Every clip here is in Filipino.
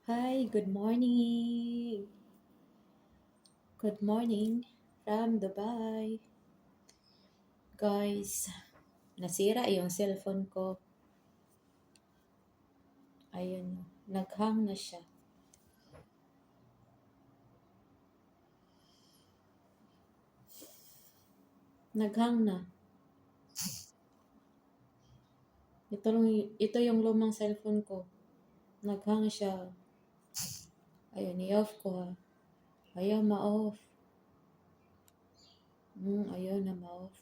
Hi, good morning. Good morning from Dubai. Guys, nasira yung cellphone ko. Ayun, naghang na siya. Naghang na. Ito yung lumang cellphone ko. Naghang siya. Ayun, i-off ko ha. Ayaw ma-off. Ayaw na ma-off.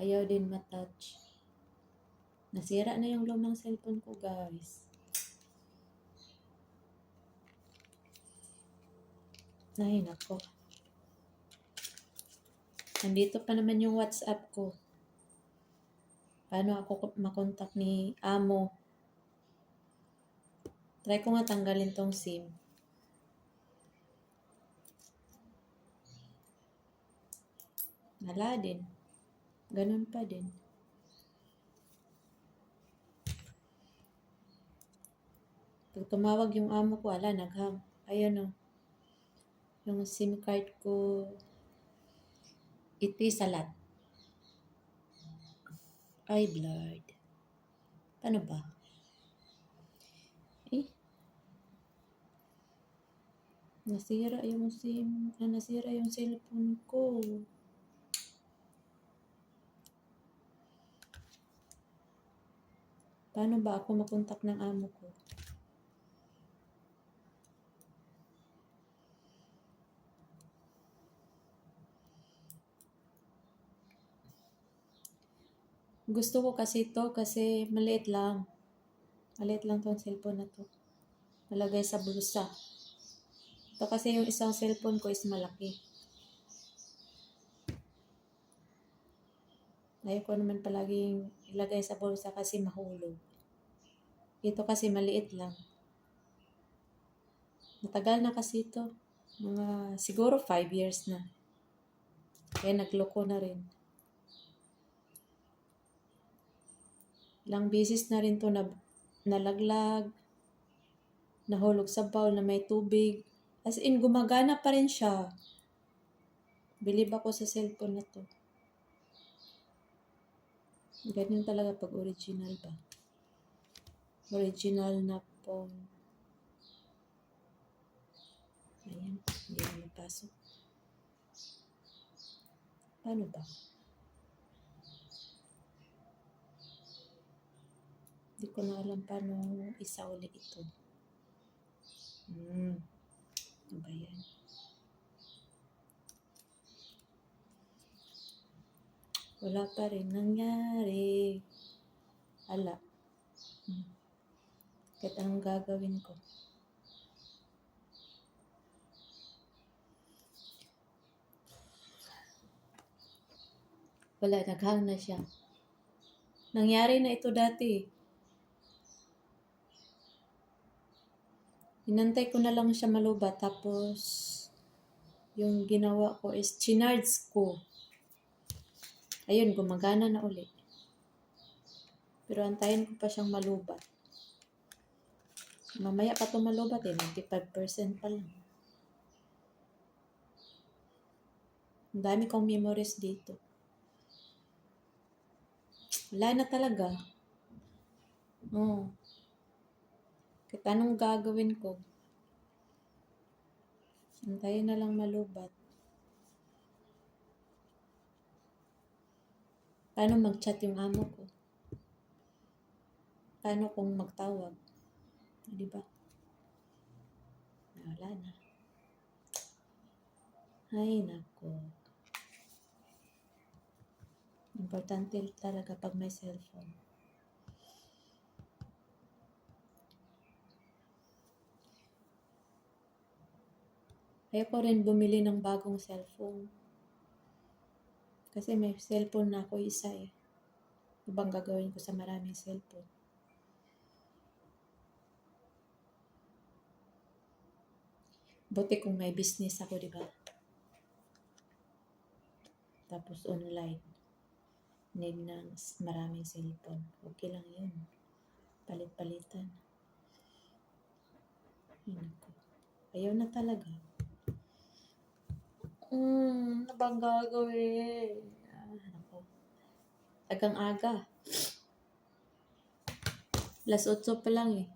Ayaw din ma-touch. Nasira na yung lumang cellphone ko, guys. Ay, nako. Nandito pa naman yung WhatsApp ko. Paano ako makontak ni Amo? Try ko nga tanggalin tong SIM. Wala din. Ganun pa din. Pag tumawag yung amo ko, ala, naghang. Ayan o. Yung SIM card ko, salat. Ay, blurred. Paano ba? Eh, nasira yung cellphone ko. Paano ba ako makontak ng amo ko? Gusto ko kasi to kasi maliit lang. Maliit lang tong cellphone na to. Malagay sa bulsa. Ito kasi yung isang cellphone ko is malaki. Ayaw ko naman palaging ilagay sa bulsa kasi mahulog. Ito kasi maliit lang. Matagal na kasi ito. Siguro 5 years na. Kaya nagloko na rin. Ilang beses na rin to nalaglag, nahulog sa bowl na may tubig. As in, gumagana pa rin siya. Bilib ako sa cellphone na to. Ganyan talaga pag original ba. Original na phone. Ayan, hindi na mapasok. Paano ba? Hindi ko na alam paano isauli ito. Ano ba yan? Wala pa rin nangyari. Ala. Kahit anong gagawin ko. Wala, naghang na siya. Nangyari na ito dati. Inantay ko na lang siya malubat. Tapos, yung ginawa ko is chinards ko. Ayun, gumagana na uli. Pero antayin ko pa siyang malubat. Mamaya pa ito malubat 95% pa lang. Ang dami kong memories dito. Wala na talaga. Kahit anong gagawin ko. Antayin na lang malubat. Paano mag-chat yung amo ko? Paano kung magtawag? Diba? Wala na. Ay, nako. Importante talaga pag may cellphone. Ayoko rin bumili ng bagong cellphone. Kasi may cellphone na ako isa eh. Ano bang gagawin ko sa maraming cellphone? Buti kung may business ako, di ba? Tapos online. Need ng maraming cellphone. Okay lang yun. Palit-palitan. Ay, naku. Ayaw na talaga. Ano bang gagawin? Naku. Agang-aga. Alas 8 pa lang eh.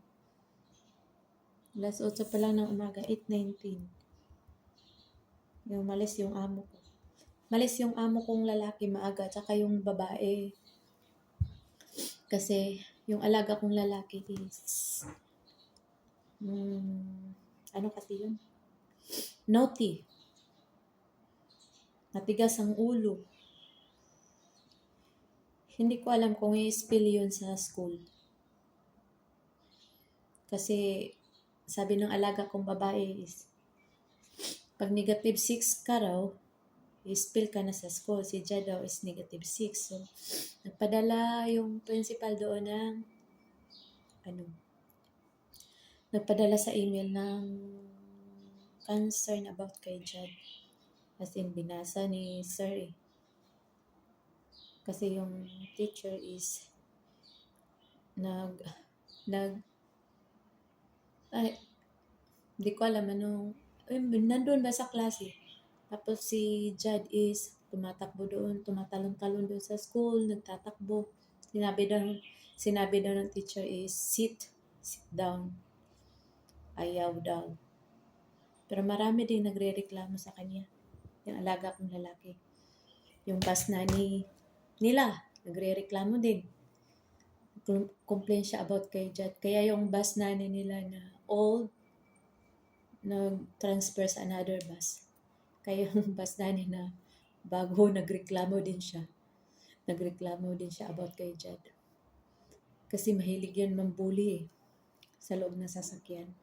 Alas 8 pa lang ng umaga, 8:19. Yung malis yung amo ko. Malis yung amo kong lalaki maaga, tsaka yung babae. Kasi yung alaga kong lalaki is, ano kasi yun? Naughty. Matigas ang ulo. Hindi ko alam kung i-spill yun sa school. Kasi sabi ng alaga kong babae is, pag negative 6 ka raw, i-spill ka na sa school. Si Jad daw is negative 6. So, nagpadala yung principal doon ng, nagpadala sa email ng concern about kay Jad. As in, binasa ni Sir eh. Kasi yung teacher is di ko alam nandun ba sa klase. Tapos si Jad is tumatakbo doon, tumatalon-talon doon sa school, nagtatakbo. Sinabi daw ng teacher is sit down. Ayaw daw. Pero marami din nagre-reklamo sa kanya. Yung alaga kong lalaki. Yung bus nanny nila, nagre-reklamo din. Complain siya about kay Jad. Kaya yung bus nanny nila na old, nag-transfer sa another bus. Kaya yung bus nanny na bago, nagreklamo din siya. Nagreklamo din siya about kay Jad. Kasi mahilig yun mambuli eh, sa loob ng sasakyan.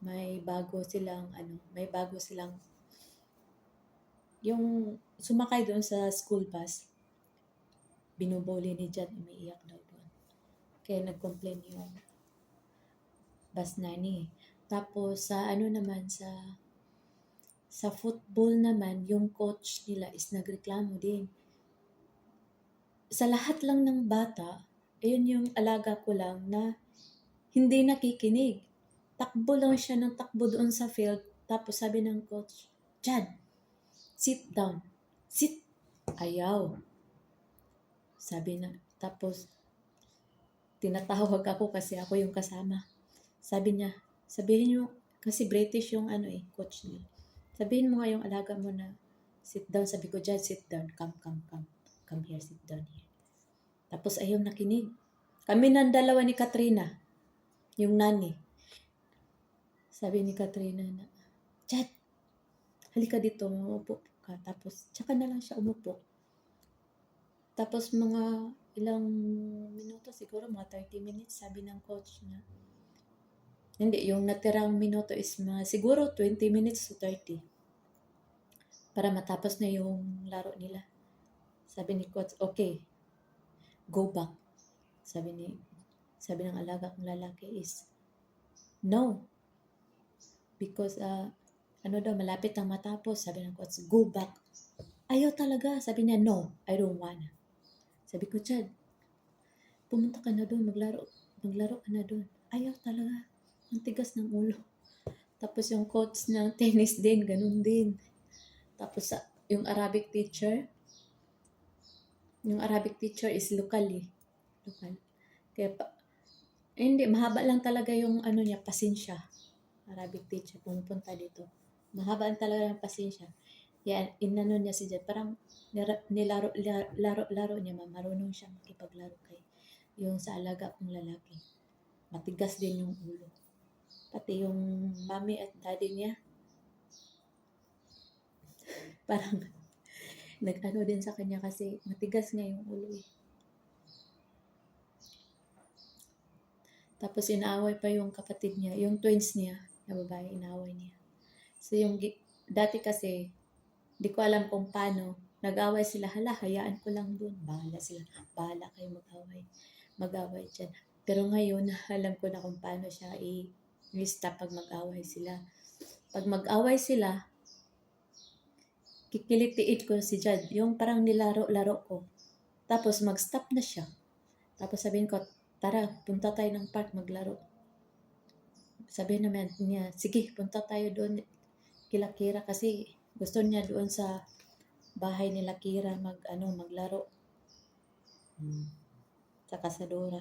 May bago silang yung sumakay doon sa school bus, binubuli ni Jad, umiiyak daw doon. Kaya nag-complain yung bus nanny. Tapos sa football naman, yung coach nila is nagreklamo din. Sa lahat lang ng bata, ayun yung alaga ko lang na hindi nakikinig. Takbo lang siya ng takbo doon sa field. Tapos sabi ng coach, Jad, sit down. Sit. Ayaw. Sabi na, tapos tinatawag ako kasi ako yung kasama. Sabi niya, sabihin niyo, kasi British yung coach niya. Sabihin mo nga yung alaga mo na sit down. Sabi ko, Jad, sit down. Come. Come here, sit down here. Tapos ayaw nakinig. Kami ng dalawa ni Katrina, yung nanny. Sabi ni Katrina na, Jad, halika dito, umupo ka. Tapos, tsaka na lang siya umupo. Tapos mga ilang minuto, siguro mga 30 minutes, sabi ng coach na, hindi, yung natirang minuto is siguro 20 minutes to 30. Para matapos na yung laro nila. Sabi ni coach, okay, go back. Sabi ng alaga kong lalaki is, no. Because, malapit na matapos. Sabi ng coach, go back. Ayaw talaga. Sabi niya, no, I don't wanna. Sabi ko, Chad, pumunta ka na doon, maglaro ka na doon. Ayaw talaga. Ang tigas ng ulo. Tapos yung coach ng tennis din, ganun din. Tapos yung Arabic teacher is local eh. Local. Kaya hindi, mahaba lang talaga yung pasensya. Arabic teacher, pumupunta dito. Mahaba talaga yung pasensya. Yan, inano niya si Jad. Parang nilaro niya, marunong siya makipaglaro kay yung sa alaga kong lalaki. Matigas din yung ulo. Pati yung mommy at daddy niya, parang nag-ano din sa kanya kasi matigas nga yung ulo eh. Tapos inaaway pa yung kapatid niya, yung twins niya, na babae, inaaway niya. So yung dati kasi, di ko alam kung paano, nag-away sila, hayaan ko lang dun, bahala kayo mag-away dyan. Pero ngayon, alam ko na kung paano siya i-stop pag mag-away sila. Pag mag-away sila, kikilitiit ko si Jad, yung parang nilaro-laro ko. Tapos mag-stop na siya. Tapos sabihin ko, tara, punta tayo ng park maglaro. Sabi naman niya, sige, punta tayo doon kila Kira kasi gusto niya doon sa bahay nila Kira maglaro. Sa Kasadora.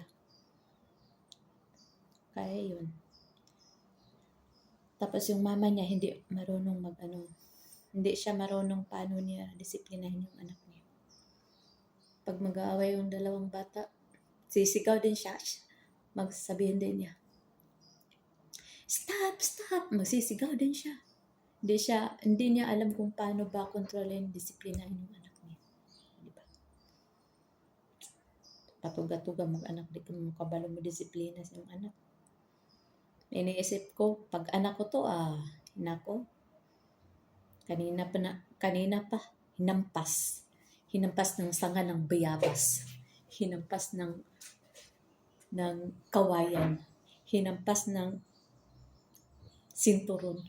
Kaya yun. Tapos yung mama niya hindi marunong hindi siya marunong paano niya disiplinahin yung anak niya. Pag mag-aaway yung dalawang bata, sisigaw din siya. Magsasabihin din niya, stop, stop! Magsisigaw din siya. Hindi niya alam kung paano ba kontrolin, disiplinahin yung anak niya. Diba? Patuga-tuga mag-anak, di ka mo kabalo mo disiplina sa yung anak. Iniisip ko, pag anak ko to, nako, kanina pa, hinampas ng sanga ng bayabas, hinampas ng kawayan, hinampas ng sinturon.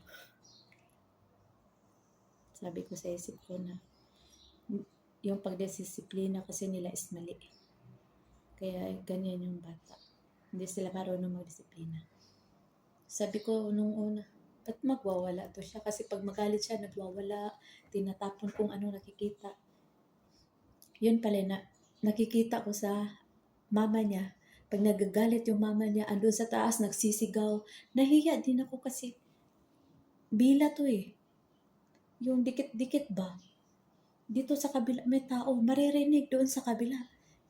Sabi ko sa isip ko na, yung pagdisiplina kasi nila is mali. Kaya ganyan yung bata. Hindi sila marunong magdisiplina. Sabi ko nung una, ba't magwawala to siya? Kasi pag magalit siya, nagwawala, tinatapon kung ano nakikita. Yun pala na nakikita ko sa mama niya. Pag nagagalit yung mama niya, andun sa taas, nagsisigaw. Nahiya din ako kasi bila to eh. Yung dikit-dikit ba? Dito sa kabila, may tao, maririnig doon sa kabila.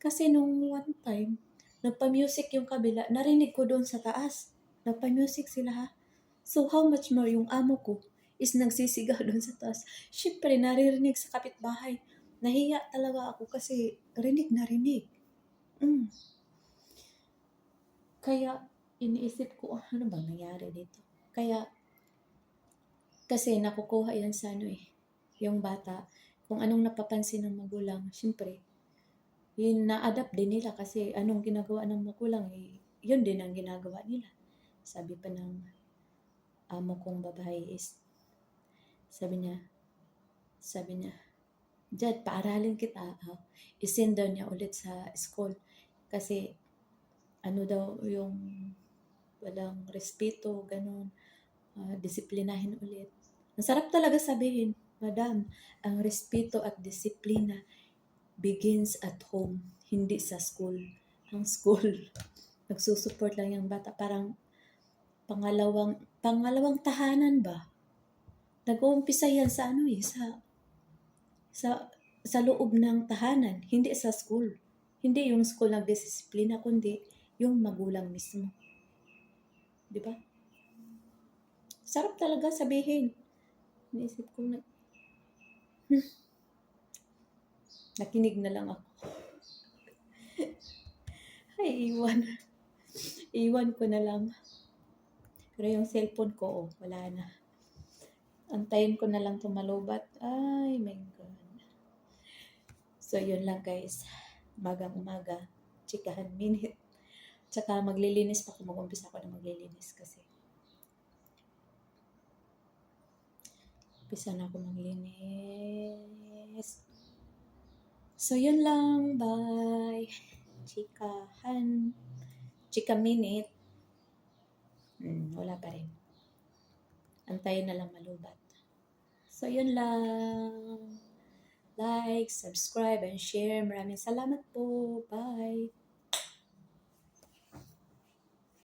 Kasi nung one time, nagpa-music yung kabila, narinig ko doon sa taas. Nagpa-music sila ha. So how much more yung amo ko is nagsisigaw doon sa taas. Siyempre, naririnig sa kapitbahay. Nahiya talaga ako kasi rinig na rinig. Kaya iniisip ko, ano bang nangyari dito? Kasi nakukuha yan sa yung bata. Kung anong napapansin ng magulang, siyempre, yun na-adapt din nila kasi anong ginagawa ng magulang, yun din ang ginagawa nila. Sabi pa ng amo kong babae is, sabi niya, Jad, paaralin kita. Isend daw niya ulit sa school. Kasi, daw yung walang respeto, ganun. Disiplinahin ulit. Ang sarap talaga sabihin, Madam, ang respeto at disiplina begins at home, hindi sa school. Ang school, nagsusupport lang yung bata. Parang pangalawang tahanan ba? Nag-uumpisa yan sa sa loob ng tahanan, hindi sa school. Hindi yung school nagdisiplina, kundi yung magulang mismo. Di ba? Sarap talaga sabihin. Naisip ko na, nakinig na lang ako. Ay, iwan ko na lang. Pero yung cellphone ko, wala na. Antayin ko na lang tumalubat. Ay, my God. So, yun lang guys. Umagang-umaga. Chikahan minute. Tsaka maglilinis pa ako. Mag-umpisa ako na maglilinis kasi. Umpisa na ako maglinis. So, yun lang. Bye. Chika minute. Wala pa rin. Antayin na lang malubat. So, yun lang. Like, subscribe, and share. Maraming salamat po. Bye.